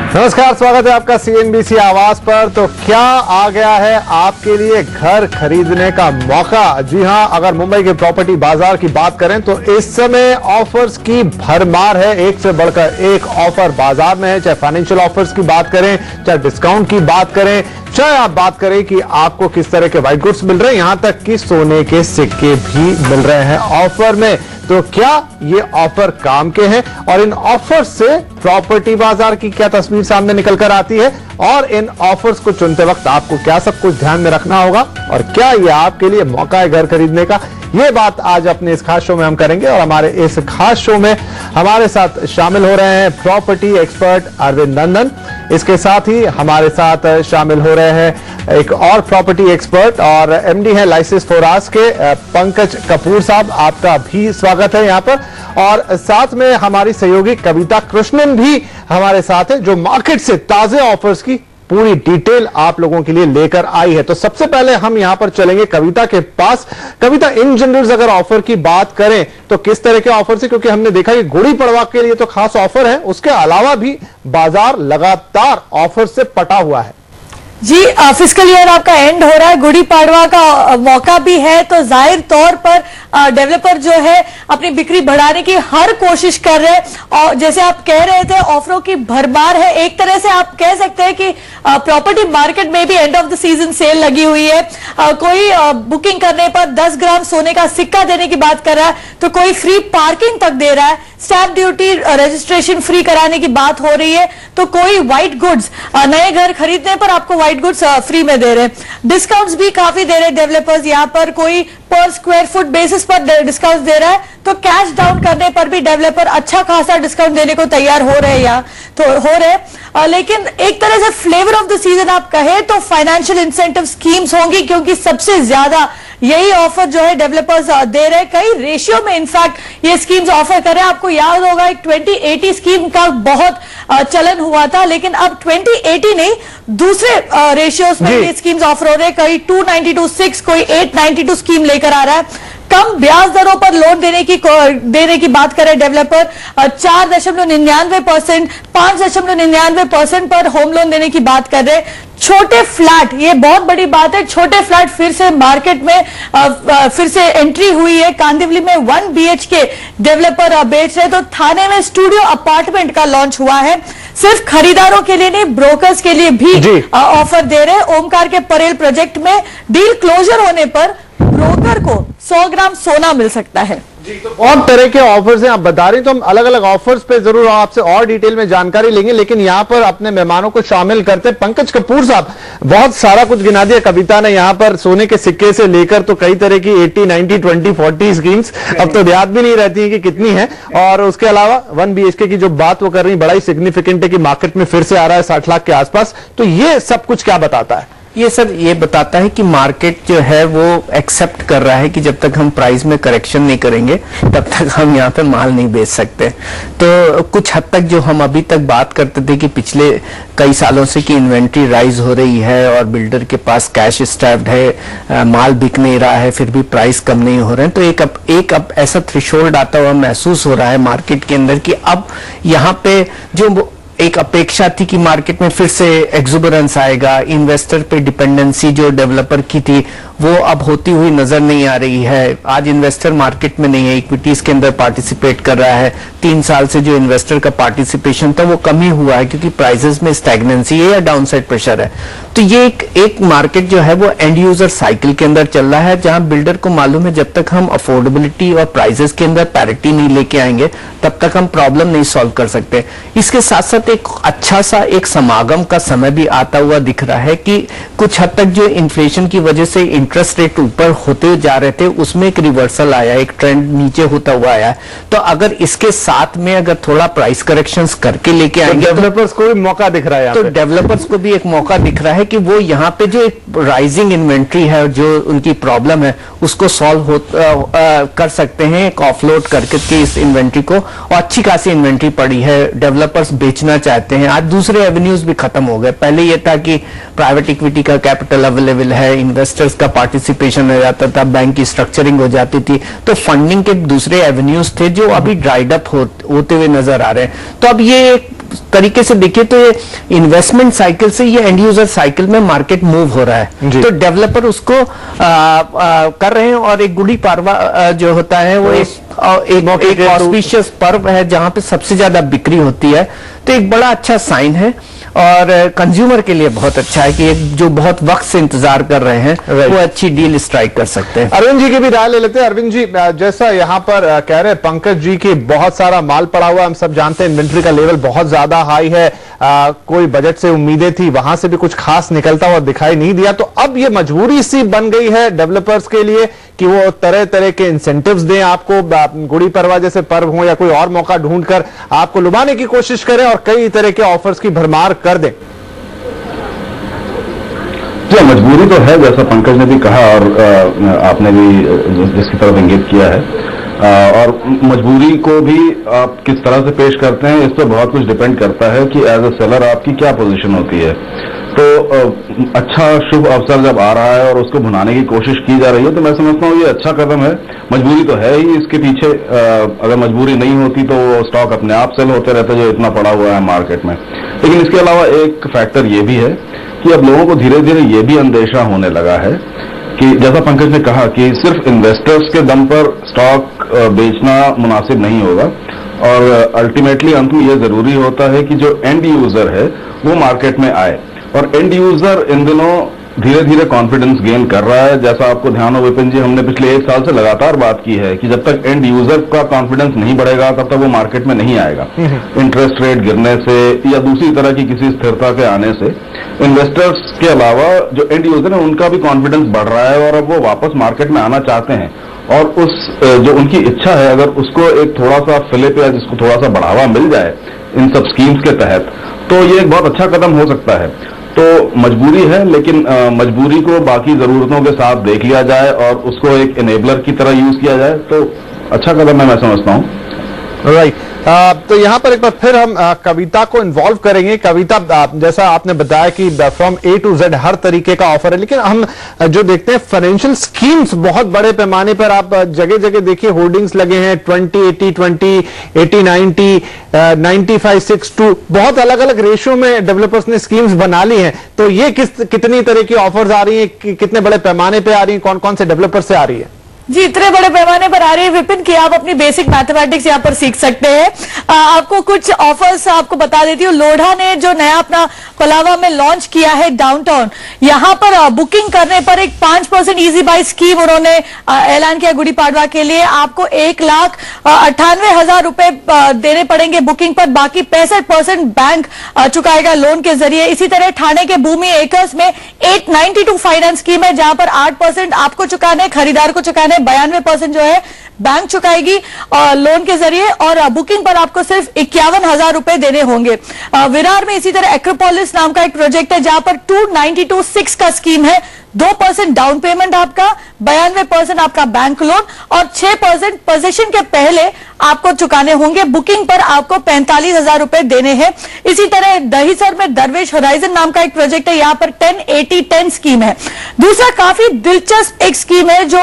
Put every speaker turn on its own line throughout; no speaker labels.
नमस्कार, स्वागत है आपका सीएनबीसी आवाज पर। तो क्या आ गया है आपके लिए घर खरीदने का मौका? जी हां, अगर मुंबई के प्रॉपर्टी बाजार की बात करें तो इस समय ऑफर्स की भरमार है। एक से बढ़कर एक ऑफर बाजार में है, चाहे फाइनेंशियल ऑफर्स की बात करें, चाहे डिस्काउंट की बात करें, चाहे आप बात करें कि आपको किस तरह के व्हाइट गुड्स मिल रहे हैं, यहां तक कि सोने के सिक्के भी मिल रहे हैं ऑफर में। तो क्या ये ऑफर काम के हैं और इन ऑफर से प्रॉपर्टी बाजार की क्या तस्वीर सामने निकल कर आती है और इन ऑफर्स को चुनते वक्त आपको क्या सब कुछ ध्यान में रखना होगा और क्या ये आपके लिए मौका है घर खरीदने का, ये बात आज अपने इस खास शो में हम करेंगे। और हमारे इस खास शो में हमारे साथ शामिल हो रहे हैं प्रॉपर्टी एक्सपर्ट अरविंद नंदन। इसके साथ ही हमारे साथ शामिल हो रहे हैं एक और प्रॉपर्टी एक्सपर्ट और एमडी है लाइसेंस फोरास के पंकज कपूर साहब। आपका भी स्वागत है यहाँ पर। और साथ में हमारी सहयोगी कविता कृष्णन भी हमारे साथ है, जो मार्केट से ताजे ऑफर्स की पूरी डिटेल आप लोगों के लिए लेकर आई है। तो सबसे पहले हम यहां पर चलेंगे कविता के पास। कविता, इन जनरल अगर ऑफर की बात करें तो किस तरह के ऑफर से, क्योंकि हमने देखा कि गुड़ी पड़वा के लिए तो खास ऑफर है, उसके अलावा भी बाजार लगातार ऑफर से पटा हुआ है।
जी, फिस्कल ईयर आपका एंड हो रहा है, गुड़ी पड़वा का मौका भी है, तो जाहिर तौर पर डेवलपर जो है अपनी बिक्री बढ़ाने की हर कोशिश कर रहे हैं। और जैसे आप कह रहे थे, ऑफरों की भरमार है। एक तरह से आप कह सकते हैं कि प्रॉपर्टी मार्केट में भी end of the season cell लगी हुई है। कोई बुकिंग करने पर 10 ग्राम सोने का सिक्का देने की बात कर रहा है, तो कोई फ्री पार्किंग तक दे रहा है, स्टैंप ड्यूटी रजिस्ट्रेशन फ्री कराने की बात हो रही है, तो कोई व्हाइट गुड्स, नए घर खरीदने पर आपको व्हाइट गुड्स फ्री में दे रहे हैं। डिस्काउंट्स भी काफी दे रहे हैं डेवलपर्स यहाँ पर, कोई पर स्क्वायर फुट बेसिस पर डिस्काउंट दे रहा है, तो कैश डाउन करने पर भी डेवलपर अच्छा खासा डिस्काउंट देने को तैयार हो रहे हैं यहाँ तो हो रहे। लेकिन एक तरह से फ्लेवर ऑफ द सीजन आप कहे तो फाइनेंशियल इंसेंटिव स्कीम्स होंगी, क्योंकि सबसे ज्यादा यही ऑफर जो है डेवलपर्स दे रहे हैं। कई रेशियो में इनफैक्ट ये स्कीम्स ऑफर कर रहे हैं। आपको याद होगा एक 2080 स्कीम का बहुत चलन हुआ था, लेकिन अब 2080 नहीं, दूसरे रेशियोज में ये स्कीम्स ऑफर हो रहे हैं। कोई 292.6, कोई 892 स्कीम लेकर आ रहा है। कम ब्याज दरों पर लोन देने की बात करें डेवलपर, 4.99%, 5.99% पर होम लोन देने की बात कर रहे हैं। छोटे फ्लैट, ये बहुत बड़ी बात है, छोटे फ्लैट फिर से मार्केट में फिर से एंट्री हुई है। कांदिवली में 1 BHK डेवलपर बेच रहे, तो थाने में स्टूडियो अपार्टमेंट का लॉन्च हुआ है। सिर्फ खरीदारों के लिए नहीं, ब्रोकर्स के लिए भी ऑफर दे रहे हैं। ओमकार के परेल प्रोजेक्ट में डील क्लोजर होने पर ब्रोकर को 100 ग्राम सोना मिल सकता है।
तो बहुत तरह के ऑफर्स हैं आप बता रही, तो हम अलग अलग ऑफर्स पे जरूर आपसे और डिटेल में जानकारी लेंगे, लेकिन यहाँ पर अपने मेहमानों को शामिल करते हैं। पंकज कपूर साहब, बहुत सारा कुछ गिना दिया कविता ने यहाँ पर, सोने के सिक्के से लेकर तो कई तरह की 80, 90, 20, 40 स्कीम्स, अब तो याद भी नहीं रहती है कि कितनी है। और उसके अलावा 1 BHK की जो बात वो कर रही, बड़ा ही सिग्निफिकेंट है कि मार्केट में फिर से आ रहा है 60 लाख के आसपास। तो ये सब कुछ क्या बताता है?
ये सर ये बताता है कि मार्केट जो है वो एक्सेप्ट कर रहा है कि जब तक हम प्राइस में करेक्शन नहीं करेंगे तब तक हम यहाँ पे माल नहीं बेच सकते। तो कुछ हद तक जो हम अभी तक बात करते थे कि पिछले कई सालों से कि इन्वेंट्री राइज हो रही है और बिल्डर के पास कैश स्टैप्ड है, माल बिक नहीं रहा है, फिर भी प्राइस कम नहीं हो रहे हैं, तो एक अब ऐसा थ्रेशोल्ड आता हुआ महसूस हो रहा है मार्केट के अंदर कि अब यहाँ पे जो एक अपेक्षा थी कि मार्केट में फिर से एक्सुबरेंस आएगा, इन्वेस्टर पे डिपेंडेंसी जो डेवलपर की थी वो अब होती हुई नजर नहीं आ रही है। आज इन्वेस्टर मार्केट में नहीं है, इक्विटीज के अंदर पार्टिसिपेट कर रहा है। 3 साल से जो इन्वेस्टर का पार्टिसिपेशन था वो कम ही हुआ है, क्योंकि प्राइसेस में स्टैग्नेंसी है या डाउनसाइड प्रेशर है। तो ये एक मार्केट जो है वो एंड यूजर साइकिल के अंदर चल रहा है, जहां बिल्डर को मालूम है जब तक हम अफोर्डेबिलिटी और प्राइसेस के अंदर पैरिटी नहीं लेके आएंगे तब तक हम प्रॉब्लम नहीं सॉल्व कर सकते। इसके साथ साथ एक अच्छा सा एक समागम का समय भी आता हुआ दिख रहा है कि कुछ हद तक जो इन्फ्लेशन की वजह से इंटरेस्ट रेट ऊपर होते जा रहे थे उसमें एक रिवर्सल आया, एक ट्रेंड नीचे होता हुआ आया। तो अगर इसके साथ में अगर थोड़ा प्राइस करेक्शंस करके लेके आएंगे
तो डेवलपर्स को भी मौका दिख रहा है,
तो डेवलपर्स को भी एक मौका दिख रहा है कि वो यहाँ पे जो एक राइजिंग इन्वेंट्री है, जो उनकी प्रॉब्लम है उसको सॉल्व कर सकते हैं एक ऑफलोड करके इस इन्वेंट्री को। और अच्छी खासी इन्वेंट्री पड़ी है, डेवलपर्स बेचना चाहते हैं। आज दूसरे एवेन्यूज भी खत्म हो गए। पहले ये था कि प्राइवेट इक्विटी का कैपिटल अवेलेबल है, इन्वेस्टर्स का पार्टिसिपेशन हो जाता था, बैंक की स्ट्रक्चरिंग हो जाती थी, तो फंडिंग के दूसरे एवेन्यूज थे जो अभी ड्राइड अप होते हुए नजर आ रहे हैं। तो अब ये तरीके से देखिए तो ये इन्वेस्टमेंट साइकिल से ये एंड यूजर साइकिल में मार्केट मूव हो रहा है, तो डेवलपर उसको कर रहे हैं। और एक गुड़ी पाड़वा जो होता है वो एक ऑस्पिशियस पर्व है जहां पे सबसे ज्यादा बिक्री होती है, तो एक बड़ा अच्छा साइन है और कंज्यूमर के लिए बहुत अच्छा है कि जो बहुत वक्त से इंतजार कर रहे हैं वो अच्छी डील स्ट्राइक कर सकते हैं।
अरविंद जी की भी राय ले लेते हैं। अरविंद जी, जैसा यहाँ पर कह रहे हैं पंकज जी की बहुत सारा माल पड़ा हुआ, हम सब जानते हैं इन्वेंट्री का लेवल बहुत ज्यादा हाई है, कोई बजट से उम्मीदें थी, वहां से भी कुछ खास निकलता हुआ दिखाई नहीं दिया, तो अब ये मजबूरी सी बन गई है डेवलपर्स के लिए कि वो तरह तरह के इंसेंटिव्स दें आपको, गुड़ी पड़वा जैसे पर्व हो या कोई और मौका ढूंढकर आपको लुभाने की कोशिश करें और कई तरह के ऑफर्स की भरमार कर दें।
जो मजबूरी तो है, जैसा पंकज ने भी कहा और आपने भी जिसकी तरफ इंगित किया है, और मजबूरी को भी आप किस तरह से पेश करते हैं इस पर बहुत कुछ डिपेंड करता है कि एज अ सेलर आपकी क्या पोजीशन होती है। तो अच्छा शुभ अवसर जब आ रहा है और उसको भुनाने की कोशिश की जा रही है तो मैं समझता हूँ ये अच्छा कदम है। मजबूरी तो है ही, इसके पीछे अगर मजबूरी नहीं होती तो स्टॉक अपने आप सेल होते रहते जो इतना पड़ा हुआ है मार्केट में। लेकिन इसके अलावा एक फैक्टर ये भी है कि अब लोगों को धीरे धीरे ये भी अंदेशा होने लगा है कि जैसा पंकज ने कहा कि सिर्फ इन्वेस्टर्स के दम पर स्टॉक बेचना मुनासिब नहीं होगा और अल्टीमेटली अंत में यह जरूरी होता है कि जो एंड यूजर है वो मार्केट में आए। और एंड यूजर इन दिनों धीरे धीरे कॉन्फिडेंस गेन कर रहा है। जैसा आपको ध्यान हो विपिन जी, हमने पिछले 1 साल से लगातार बात की है कि जब तक एंड यूजर का कॉन्फिडेंस नहीं बढ़ेगा तब तक वो मार्केट में नहीं आएगा। इंटरेस्ट रेट गिरने से या दूसरी तरह की किसी स्थिरता के आने से इन्वेस्टर्स के अलावा जो एंड यूजर है उनका भी कॉन्फिडेंस बढ़ रहा है और अब वो वापस मार्केट में आना चाहते हैं। और उस जो उनकी इच्छा है अगर उसको एक थोड़ा सा फिलिप या जिसको थोड़ा सा बढ़ावा मिल जाए इन सब स्कीम्स के तहत, तो ये एक बहुत अच्छा कदम हो सकता है। तो मजबूरी है, लेकिन मजबूरी को बाकी जरूरतों के साथ देख लिया जाए और उसको एक इनेबलर की तरह यूज किया जाए तो अच्छा कदम है, मैं समझता हूं।
राइट। तो यहां पर एक बार फिर हम कविता को इन्वॉल्व करेंगे। कविता, जैसा आपने बताया कि फ्रॉम ए टू जेड हर तरीके का ऑफर है, लेकिन हम जो देखते हैं फाइनेंशियल स्कीम्स बहुत बड़े पैमाने पर आप जगह जगह देखिए होर्डिंग्स लगे हैं 20-80-20, 80-90, 95-6-2, बहुत अलग अलग रेशियो में डेवलपर्स ने स्कीम्स बना ली हैं। तो ये कितनी तरह की ऑफर्स आ रही है, कितने बड़े पैमाने पर आ रही है, कौन कौन से डेवलपर से आ रही है?
जी, इतने बड़े पैमाने पर आ रही है विपिन कि आप अपनी बेसिक मैथमेटिक्स यहाँ पर सीख सकते हैं। आपको कुछ ऑफर्स आपको बता देती हूँ। लोढ़ा ने जो नया अपना कोलावा में लॉन्च किया है डाउनटाउन, यहाँ पर बुकिंग करने पर एक 5% इजी बाय स्कीम उन्होंने ऐलान किया गुड़ी पाड़वा के लिए। आपको 1,98,000 रुपए देने पड़ेंगे बुकिंग पर, बाकी 65% बैंक चुकाएगा लोन के जरिए। इसी तरह ठाणे के भूमि एकर्स में 892 फाइनेंस स्कीम है जहां पर 8% आपको चुकाने, खरीदार को चुकाने, 92% जो है बैंक चुकाएगी लोन के जरिए और बुकिंग पर आपको सिर्फ 51,000 रुपए देने होंगे। विरार में इसी तरह एक्रोपोलिस नाम का एक प्रोजेक्ट है जहां पर 292.6 का स्कीम है। 2% डाउन पेमेंट आपका, 92% आपका बैंक लोन और 6% पोजीशन के पहले आपको चुकाने होंगे। बुकिंग पर आपको 45,000 रुपए देने हैं। इसी तरह दहीसर में दरवेश होराइजन नाम का एक प्रोजेक्ट है, यहां पर 10-80-10 स्कीम है। दूसरा काफी दिलचस्प एक स्कीम है जो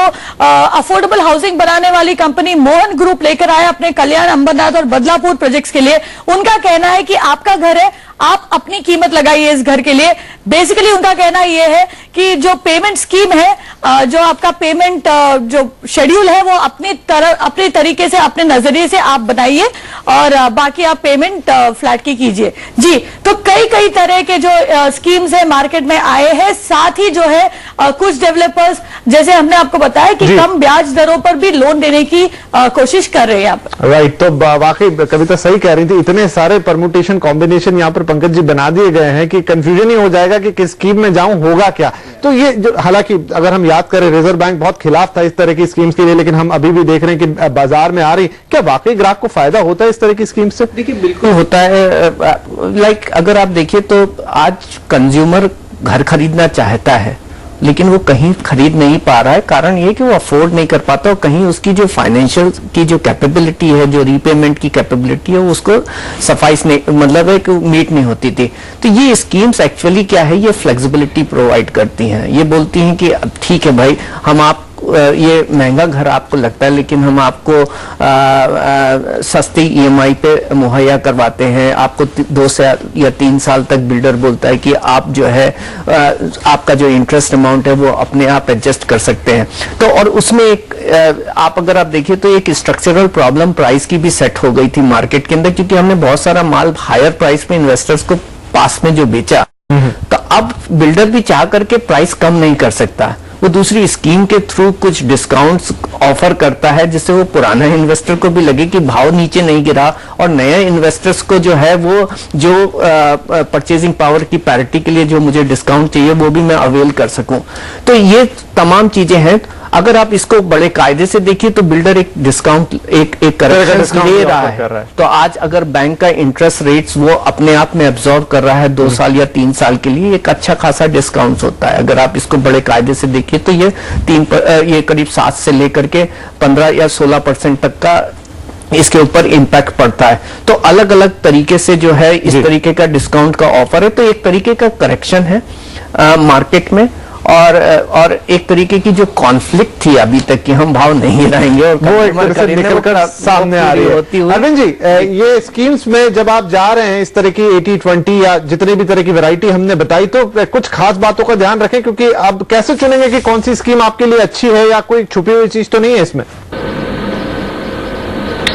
अफोर्डेबल हाउसिंग बनाने वाली कंपनी मोहन ग्रुप लेकर आया अपने कल्याण, अंबरनाथ और बदलापुर प्रोजेक्ट्स के लिए। उनका कहना है कि आपका घर है, आप अपनी कीमत लगाइए इस घर के लिए। बेसिकली उनका कहना यह है कि जो पेमेंट स्कीम है, जो आपका पेमेंट जो शेड्यूल है वो अपने तरीके से, अपने नजरिए से आप बनाइए और बाकी आप पेमेंट फ्लैट की कीजिए। जी, तो कई तरह के जो स्कीम्स है मार्केट में आए हैं। साथ ही जो है कुछ डेवलपर्स, जैसे हमने आपको बताया कि कम ब्याज दरों पर भी लोन देने की कोशिश कर रहे हैं आप।
राइट। तो वाकई कविता सही कह रही थी, इतने सारे परमुटेशन कॉम्बिनेशन यहाँ पर पंकज जी बना दिए गए हैं कि कंफ्यूजन ही हो जाएगा कि किस स्कीम में जाऊं, होगा क्या। तो ये जो, हालांकि अगर हम याद करें रिजर्व बैंक बहुत खिलाफ था इस तरह की स्कीम्स के लिए, लेकिन हम अभी भी देख रहे हैं कि बाजार में आ रही। क्या वाकई ग्राहक को फायदा होता है इस तरह की स्कीम से?
देखिए, बिल्कुल होता है। लाइक अगर आप देखिए तो आज कंज्यूमर घर खरीदना चाहता है लेकिन वो कहीं खरीद नहीं पा रहा है। कारण ये कि वो अफोर्ड नहीं कर पाता और कहीं उसकी जो फाइनेंशियल की जो कैपेबिलिटी है, जो रीपेमेंट की कैपेबिलिटी है, उसको सफाइस नहीं, मतलब एक मीट नहीं होती थी। तो ये स्कीम्स एक्चुअली क्या है, ये फ्लेक्सिबिलिटी प्रोवाइड करती हैं। ये बोलती हैं कि ठीक है भाई, हम आप ये महंगा घर आपको लगता है, लेकिन हम आपको सस्ती EMI पे मुहैया करवाते हैं। आपको 2 से या 3 साल तक बिल्डर बोलता है कि आप जो है आपका जो इंटरेस्ट अमाउंट है वो अपने आप एडजस्ट कर सकते हैं। तो और उसमें एक अगर आप देखिए तो एक स्ट्रक्चरल प्रॉब्लम प्राइस की भी सेट हो गई थी मार्केट के अंदर, क्योंकि हमने बहुत सारा माल हायर प्राइस पे इन्वेस्टर्स को पास में जो बेचा, तो अब बिल्डर भी चाह करके प्राइस कम नहीं कर सकता, वो दूसरी स्कीम के थ्रू कुछ डिस्काउंट्स ऑफर करता है, जिससे वो पुराना इन्वेस्टर को भी लगे कि भाव नीचे नहीं गिरा, और नए इन्वेस्टर्स को जो है वो जो परचेजिंग पावर की पैरिटी के लिए जो मुझे डिस्काउंट चाहिए वो भी मैं अवेल कर सकूं। तो ये तमाम चीजें हैं। अगर आप इसको बड़े कायदे से देखिए तो बिल्डर एक डिस्काउंट एक करेक्शन ले रहा है। तो आज अगर बैंक का इंटरेस्ट रेट्स वो अपने आप में एब्जॉर्ब कर रहा है 2 साल या 3 साल के लिए, एक अच्छा खासा डिस्काउंट होता है। अगर आप इसको बड़े कायदे से देखिए तो ये करीब 7 से लेकर के 15 या 16% तक का इसके ऊपर इम्पैक्ट पड़ता है। तो अलग अलग तरीके से जो है इस तरीके का डिस्काउंट का ऑफर है। तो एक तरीके का करेक्शन है मार्केट में, और एक तरीके की जो कॉन्फ्लिक्ट थी अभी तक कि हम भाव नहीं गिराएंगे, और
वो एक तरह से निकलकर सामने आ रही है। अरविंद जी, ये स्कीम्स में जब आप जा रहे हैं इस तरह की 80-20 या जितने भी तरह की वैरायटी हमने बताई, तो कुछ खास बातों का ध्यान रखें, क्योंकि अब कैसे चुनेंगे कि कौन सी स्कीम आपके लिए अच्छी है, या कोई छुपी हुई चीज तो नहीं है इसमें?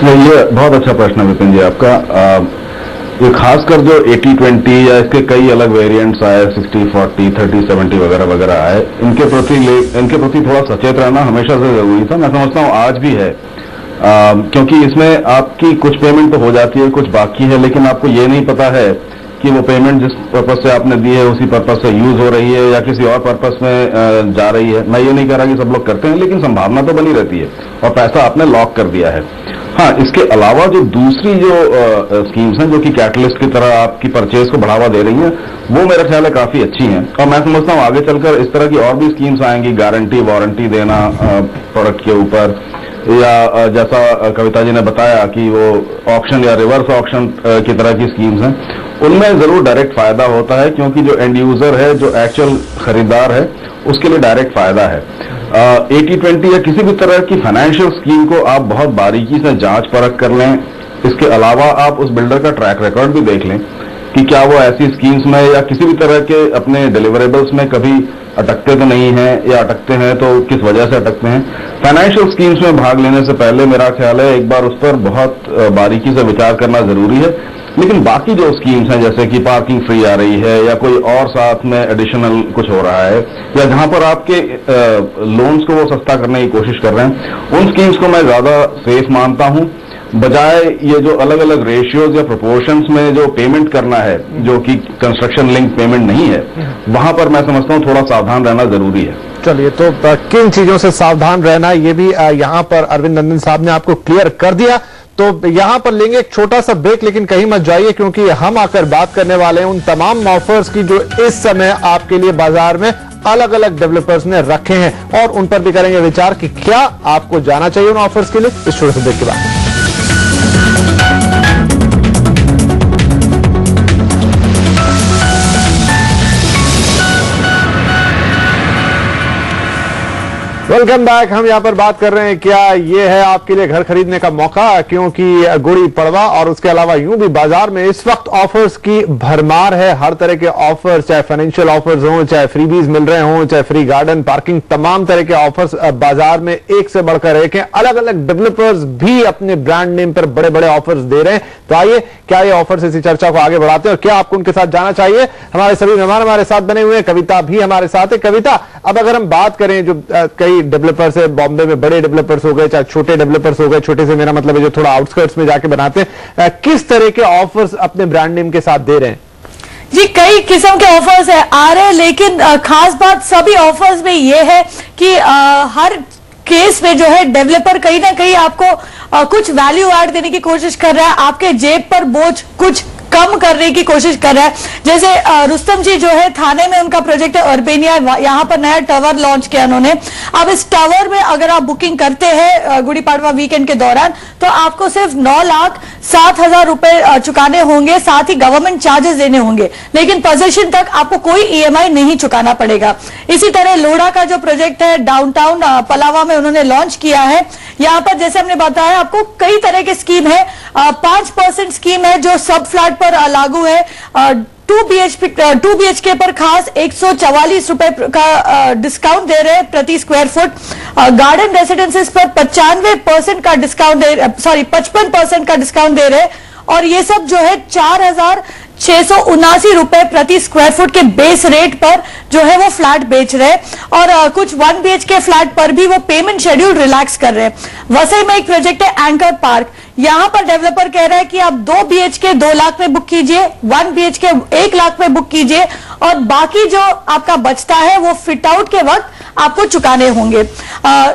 ये बहुत अच्छा प्रश्न है विपिन जी आपका। ये खासकर जो 80-20 या इसके कई अलग वेरिएंट्स आए, 60-40, 30-70 वगैरह वगैरह आए, इनके प्रति थोड़ा सचेत रहना हमेशा से जरूरी था। मैं समझता हूँ आज भी है, क्योंकि इसमें आपकी कुछ पेमेंट तो हो जाती है, कुछ बाकी है, लेकिन आपको ये नहीं पता है कि वो पेमेंट जिस पर्पज से आपने दी है उसी पर्पज से यूज हो रही है या किसी और पर्पज में जा रही है। मैं ये नहीं कह रहा कि सब लोग करते हैं, लेकिन संभावना तो बनी रहती है, और पैसा आपने लॉक कर दिया है। हाँ, इसके अलावा जो दूसरी जो स्कीम्स हैं जो कि कैटलिस्ट की तरह आपकी परचेज को बढ़ावा दे रही हैं, वो मेरा ख्याल है काफी अच्छी हैं, और मैं समझता हूँ आगे चलकर इस तरह की और भी स्कीम्स आएंगी, गारंटी वारंटी देना प्रोडक्ट के ऊपर, या जैसा कविता जी ने बताया कि वो ऑक्शन या रिवर्स ऑक्शन की तरह की स्कीम्स हैं, उनमें जरूर डायरेक्ट फायदा होता है, क्योंकि जो एंड यूजर है, जो एक्चुअल खरीदार है, उसके लिए डायरेक्ट फायदा है। 80-20 या किसी भी तरह की फाइनेंशियल स्कीम को आप बहुत बारीकी से जांच परख कर लें। इसके अलावा आप उस बिल्डर का ट्रैक रिकॉर्ड भी देख लें कि क्या वो ऐसी स्कीम्स में या किसी भी तरह के अपने डिलीवरेबल्स में कभी अटकते तो नहीं हैं, या अटकते हैं तो किस वजह से अटकते हैं। फाइनेंशियल स्कीम्स में भाग लेने से पहले मेरा ख्याल है एक बार उस पर बहुत बारीकी से विचार करना जरूरी है। लेकिन बाकी जो स्कीम्स हैं, जैसे कि पार्किंग फ्री आ रही है, या कोई और साथ में एडिशनल कुछ हो रहा है, या जहां पर आपके लोन्स को वो सस्ता करने की कोशिश कर रहे हैं, उन स्कीम्स को मैं ज्यादा सेफ मानता हूं, बजाय ये जो अलग अलग रेशियोज या प्रोपोर्शंस में जो पेमेंट करना है, जो कि कंस्ट्रक्शन लिंक पेमेंट नहीं है, वहां पर मैं समझता हूं थोड़ा सावधान रहना जरूरी है।
चलिए, तो किन चीजों से सावधान रहना ये भी यहाँ पर अरविंद नंदन साहब ने आपको क्लियर कर दिया। तो यहां पर लेंगे एक छोटा सा ब्रेक, लेकिन कहीं मत जाइए, क्योंकि हम आकर बात करने वाले हैं उन तमाम ऑफर्स की जो इस समय आपके लिए बाजार में अलग अलग डेवलपर्स ने रखे हैं, और उन पर भी करेंगे विचार कि क्या आपको जाना चाहिए उन ऑफर्स के लिए। इस छोटे से ब्रेक के बाद वेलकम बैक। हम यहां पर बात कर रहे हैं क्या ये है आपके लिए घर खरीदने का मौका, क्योंकि गुड़ी पड़वा और उसके अलावा यूं भी बाजार में इस वक्त ऑफर्स की भरमार है। हर तरह के ऑफर्स, चाहे फाइनेंशियल ऑफर्स हों, चाहे फ्रीबीज मिल रहे हों, चाहे फ्री गार्डन पार्किंग, तमाम तरह के ऑफर्स बाजार में एक से बढ़कर एक हैं। अलग अलग डेवलपर्स भी अपने ब्रांड नेम पर बड़े बड़े ऑफर्स दे रहे हैं। तो आइए, क्या ये ऑफर्स इसी चर्चा को आगे बढ़ाते हैं और क्या आपको उनके साथ जाना चाहिए। हमारे सभी मेहमान हमारे साथ बने हुए हैं, कविता भी हमारे साथ है। कविता, अब अगर हम बात करें जो कई डेवलपर्स है बॉम्बे में, बड़े डेवलपर्स हो गए चाहे छोटे डेवलपर्स हो गए, छोटे से मेरा मतलब है जो थोड़ा आउटस्कर्ट्स में जाके बनाते हैं, किस तरह के ऑफर्स अपने ब्रांड नेम के साथ दे रहे हैं?
जी, कई किस्म के ऑफर्स है आ रहे हैं, लेकिन खास बात सभी ऑफर्स में ये है कि हर केस में जो है डेवलपर कहीं ना कहीं आपको कुछ वैल्यू ऐड देने की कोशिश कर रहा है, आपके जेब पर बोझ कुछ कम करने की कोशिश कर रहा है। जैसे रुस्तम जी जो है थाने में उनका प्रोजेक्ट है अर्बेनिया, यहाँ पर नया टावर लॉन्च किया उन्होंने। अब इस टावर में अगर आप बुकिंग करते हैं गुड़ी पाड़वा वीकेंड के दौरान तो आपको सिर्फ 9,07,000 रुपए चुकाने होंगे, साथ ही गवर्नमेंट चार्जेस देने होंगे, लेकिन पोजीशन तक आपको कोई ईएमआई नहीं चुकाना पड़ेगा। इसी तरह लोढ़ा का जो प्रोजेक्ट है डाउनटाउन पलावा में उन्होंने लॉन्च किया है। यहाँ पर जैसे हमने बताया आपको कई तरह की स्कीम है। 5% स्कीम है जो सब फ्लैट पर लागू है। 2 BHK पर खास 144 रुपए का डिस्काउंट दे रहे हैं प्रति स्क्वायर फुट। गार्डन रेसिडेंसेस पर 95% का डिस्काउंट 55% का डिस्काउंट दे रहे हैं। और ये सब जो है 4,679 रुपए प्रति स्क्वायर फुट के बेस रेट पर जो है वो फ्लैट बेच रहे हैं। और कुछ 1 BHK फ्लैट पर भी वो पेमेंट शेड्यूल रिलैक्स कर रहे हैं। वसई में एक प्रोजेक्ट है एंकर पार्क, यहां पर डेवलपर कह रहा है कि आप 2 BHK 2 लाख में बुक कीजिए, 1 BHK 1 लाख में बुक कीजिए और बाकी जो आपका बचता है वो फिट आउट के वक्त आपको चुकाने होंगे।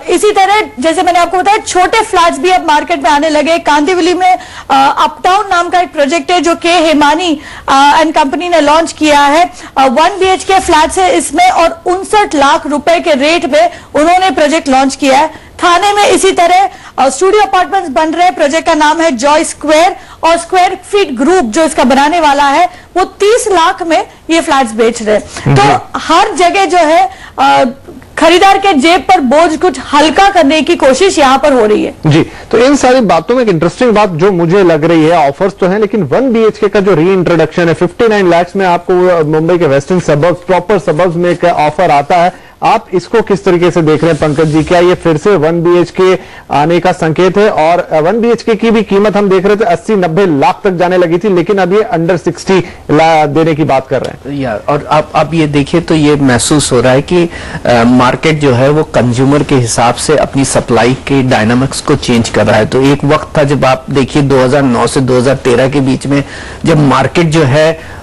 इसी तरह जैसे मैंने आपको बताया छोटे फ्लैट्स भी अब मार्केट में आने लगे। कांदिवली में अपटाउन नाम का एक प्रोजेक्ट है जो के हेमानी एंड कंपनी ने लॉन्च किया है। 1 BHK फ्लैट्स है इसमें और 59 लाख रुपए के रेट में उन्होंने प्रोजेक्ट लॉन्च किया है। थाने में इसी तरह स्टूडियो अपार्टमेंट्स बन रहे हैं। प्रोजेक्ट का नाम है जॉय स्क्वायर और स्क्वायर फीट ग्रुप जो इसका बनाने वाला है वो 30 लाख में ये फ्लैट्स बेच रहे हैं। तो हर जगह जो है खरीदार के जेब पर बोझ कुछ हल्का करने की कोशिश यहां पर हो रही है।
जी, तो इन सारी बातों में एक इंटरेस्टिंग बात जो मुझे लग रही है, ऑफर्स तो हैं लेकिन 1 BHK का जो री इंट्रोडक्शन है 59 लाख में आपको मुंबई के वेस्टर्न सबर्ब्स, प्रॉपर सबर्ब्स में एक ऑफर आता है। आप इसको किस तरीके से देख रहे हैं पंकज जी? क्या ये फिर से 1 BHK आने का संकेत है? और 1 BHK की भी कीमत हम देख रहे थे 80-90 लाख तक जाने लगी थी, लेकिन अब ये अंडर 60 देने की बात कर रहे हैं।
यार, और अब ये देखिए तो ये महसूस हो रहा है कि मार्केट जो है वो कंज्यूमर के हिसाब से अपनी सप्लाई के डायनामिक्स को चेंज कर रहा है। तो एक वक्त था जब आप देखिए 2009 से 2013 के बीच में जब मार्केट जो है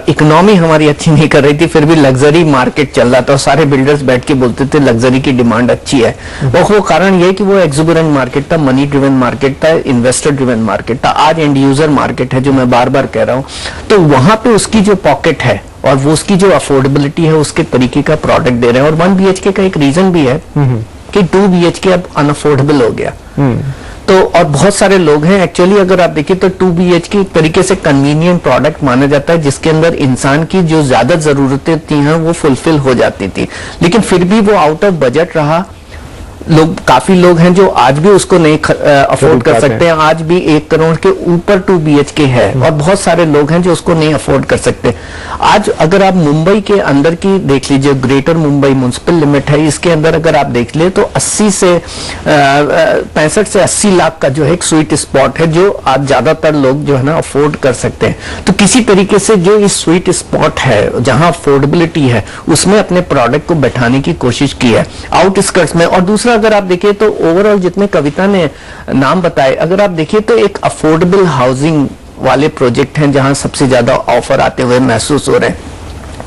इकोनॉमी हमारी अच्छी नहीं कर रही थी, फिर भी लग्जरी मार्केट चल रहा था और सारे बिल्डर्स बैठ के बोलते थे लग्जरी की डिमांड अच्छी है। वो कारण ये कि वो एक्सुबरेंट मार्केट था, मनी ड्रिवन मार्केट था, इन्वेस्टर ड्रिवन मार्केट था। आज एंड यूजर मार्केट है जो मैं बार बार कह रहा हूं। तो वहां पे उसकी जो पॉकेट है और वो उसकी जो अफोर्डेबिलिटी है उसके तरीके का प्रोडक्ट दे रहे हैं। और 1 BHK का एक रीजन भी है कि 2 BHK अब अनअफोर्डेबल हो गया। तो और बहुत सारे लोग हैं एक्चुअली अगर आप देखिए तो 2 BHK एक तरीके से कन्वीनियंट प्रोडक्ट माना जाता है जिसके अंदर इंसान की जो ज्यादा जरूरतें थी हैं वो फुलफिल हो जाती थी, लेकिन फिर भी वो आउट ऑफ बजट रहा। काफी लोग हैं जो आज भी उसको नहीं अफोर्ड कर सकते हैं। आज भी 1 करोड़ के ऊपर 2 BHK है और बहुत सारे लोग हैं जो उसको नहीं अफोर्ड कर सकते। आज अगर आप मुंबई के अंदर की देख लीजिए, ग्रेटर मुंबई म्युनिसिपल लिमिट है, इसके अंदर अगर आप देख ले तो 65 से 80 लाख का जो है एक स्वीट स्पॉट है जो आज ज्यादातर लोग जो है ना अफोर्ड कर सकते हैं। तो किसी तरीके से जो इस स्वीट स्पॉट है जहां अफोर्डेबिलिटी है उसमें अपने प्रोडक्ट को बैठाने की कोशिश की है आउटस्कर्ट्स में। और दूसरा अगर आप देखिए तो ओवरऑल जितने कविता ने नाम बताए, अगर आप देखिए तो एक अफोर्डेबल हाउसिंग वाले प्रोजेक्ट हैं जहां सबसे ज्यादा ऑफर आते हुए महसूस हो रहे हैं।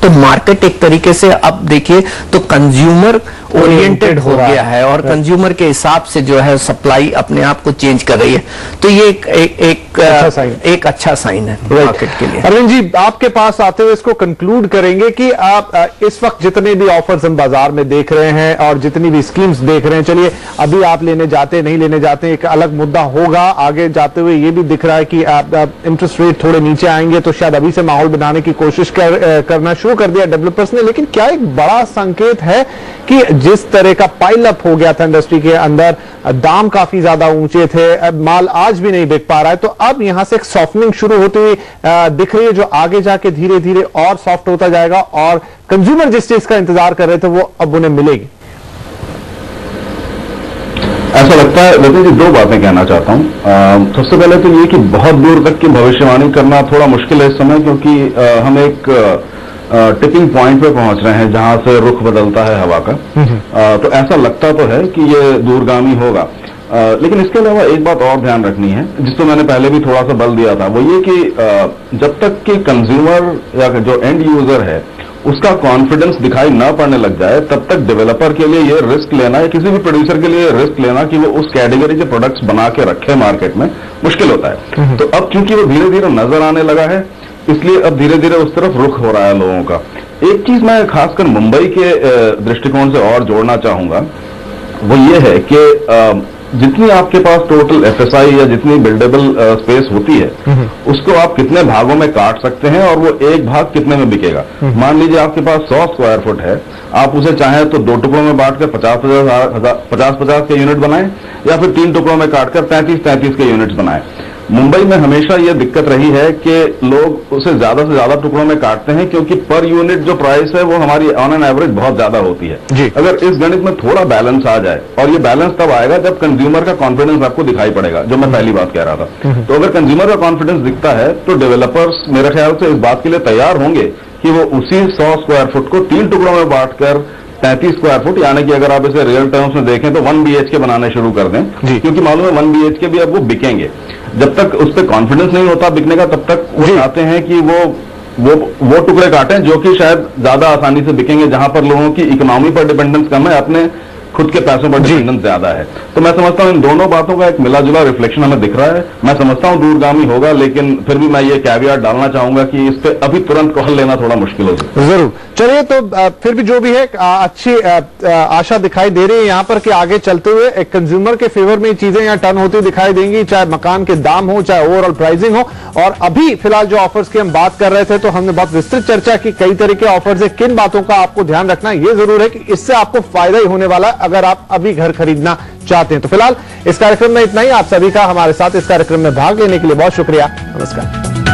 तो मार्केट एक तरीके से अब देखिए तो कंज्यूमर ओरिएंटेड हो गया है और कंज्यूमर के हिसाब से जो है सप्लाई अपने आप को चेंज कर रही है। तो ये एक अच्छा साइन है मार्केट के लिए।
अरविंद जी, आपके पास आते हुए इसको कंक्लूड करेंगे कि आप इस वक्त जितने भी ऑफर्स हम बाजार में देख रहे हैं और जितनी भी स्कीम्स देख रहे हैं, चलिए अभी आप लेने जाते नहीं लेने जाते एक अलग मुद्दा होगा, आगे जाते हुए ये भी दिख रहा है कि आप इंटरेस्ट रेट थोड़े नीचे आएंगे तो शायद अभी से माहौल बनाने की कोशिश करना शुरू कर दिया डेवलपर्स ने। लेकिन क्या एक बड़ा संकेत है कि जिस तरह का पाइल अप हो गया था इंडस्ट्री के अंदर, दाम काफी ज्यादा ऊंचे थे, माल आज भी नहीं बिक पा रहा है, तो अब यहां से एक सॉफ्टनिंग शुरू होती हुई दिख रही है जो आगे जाके धीरे धीरे और सॉफ्ट होता जाएगा और कंज्यूमर जिस चीज का इंतजार कर रहे थे वो अब उन्हें मिलेगी।
ऐसा लगता है। लेकिन जी 2 बातें कहना चाहता हूं। सबसे पहले तो ये कि बहुत दूर तक की भविष्यवाणी करना थोड़ा मुश्किल है इस समय, क्योंकि हम एक टिपिंग पॉइंट पे पहुंच रहे हैं जहां से रुख बदलता है हवा का। तो ऐसा लगता तो है कि ये दूरगामी होगा। लेकिन इसके अलावा एक बात और ध्यान रखनी है जिस पर मैंने पहले भी थोड़ा सा बल दिया था, वो ये कि जब तक कि कंज्यूमर या जो एंड यूजर है उसका कॉन्फिडेंस दिखाई ना पड़ने लग जाए तब तक डेवलपर के लिए ये रिस्क लेना या किसी भी प्रोड्यूसर के लिए रिस्क लेना कि वो उस कैटेगरी के प्रोडक्ट्स बना के रखे मार्केट में मुश्किल होता है। तो अब क्योंकि वो धीरे धीरे नजर आने लगा है इसलिए अब धीरे धीरे उस तरफ रुख हो रहा है लोगों का। एक चीज मैं खासकर मुंबई के दृष्टिकोण से और जोड़ना चाहूंगा, वो ये है कि जितनी आपके पास टोटल एफएसआई या जितनी बिल्डेबल स्पेस होती है उसको आप कितने भागों में काट सकते हैं और वो एक भाग कितने में बिकेगा। मान लीजिए आपके पास 100 स्क्वायर फुट है, आप उसे चाहें तो 2 टुकड़ों में बांटकर 50-50 के यूनिट बनाएं या फिर 3 टुकड़ों में काटकर 33-33 के यूनिट्स बनाएं। मुंबई में हमेशा यह दिक्कत रही है कि लोग उसे ज्यादा से ज्यादा टुकड़ों में काटते हैं क्योंकि पर यूनिट जो प्राइस है वो हमारी ऑन एन एवरेज बहुत ज्यादा होती है। अगर इस गणित में थोड़ा बैलेंस आ जाए, और ये बैलेंस तब आएगा जब कंज्यूमर का कॉन्फिडेंस आपको दिखाई पड़ेगा, जो मैं पहली बात कह रहा था। तो अगर कंज्यूमर का कॉन्फिडेंस दिखता है तो डेवलपर्स मेरे ख्याल से इस बात के लिए तैयार होंगे कि वो उसी 100 स्क्वायर फुट को 3 टुकड़ों में बांटकर 33 स्क्वायर फुट, यानी कि अगर आप इसे रियल टर्म्स में देखें तो 1 BHK बनाने शुरू कर दें, क्योंकि मालूम है 1 BHK भी अब वो बिकेंगे। जब तक उस पर कॉन्फिडेंस नहीं होता बिकने का, तब तक वो चाहते हैं कि वो टुकड़े काटें जो कि शायद ज्यादा आसानी से बिकेंगे, जहां पर लोगों की इकोनॉमी पर डिपेंडेंस कम है, अपने खुद के पैसों पर डिपेंडेंस ज्यादा है। तो मैं समझता हूं इन दोनों बातों का एक मिला जुला रिफ्लेक्शन हमें दिख रहा है। मैं समझता हूं दूरगामी होगा, लेकिन फिर भी मैं ये कैवियाट डालना चाहूंगा कि इस पे अभी तुरंत कॉल लेना थोड़ा मुश्किल हो सकता है।
जरूर, चलिए तो फिर भी जो भी है अच्छी आशा दिखाई दे रही है यहाँ पर कि आगे चलते हुए एक कंज्यूमर के फेवर में चीजें यहाँ टर्न होती दिखाई देंगी, चाहे मकान के दाम हो, चाहे ओवरऑल प्राइसिंग हो। और अभी फिलहाल जो ऑफर्स की हम बात कर रहे थे तो हमने बहुत विस्तृत चर्चा की, कई तरह के ऑफर्स है, किन बातों का आपको ध्यान रखना है। ये जरूर है कि इससे आपको फायदा ही होने वाला है अगर आप अभी घर खरीदना चाहते हैं। तो फिलहाल इस कार्यक्रम में इतना ही। आप सभी का हमारे साथ इस कार्यक्रम में भाग लेने के लिए बहुत शुक्रिया। नमस्कार।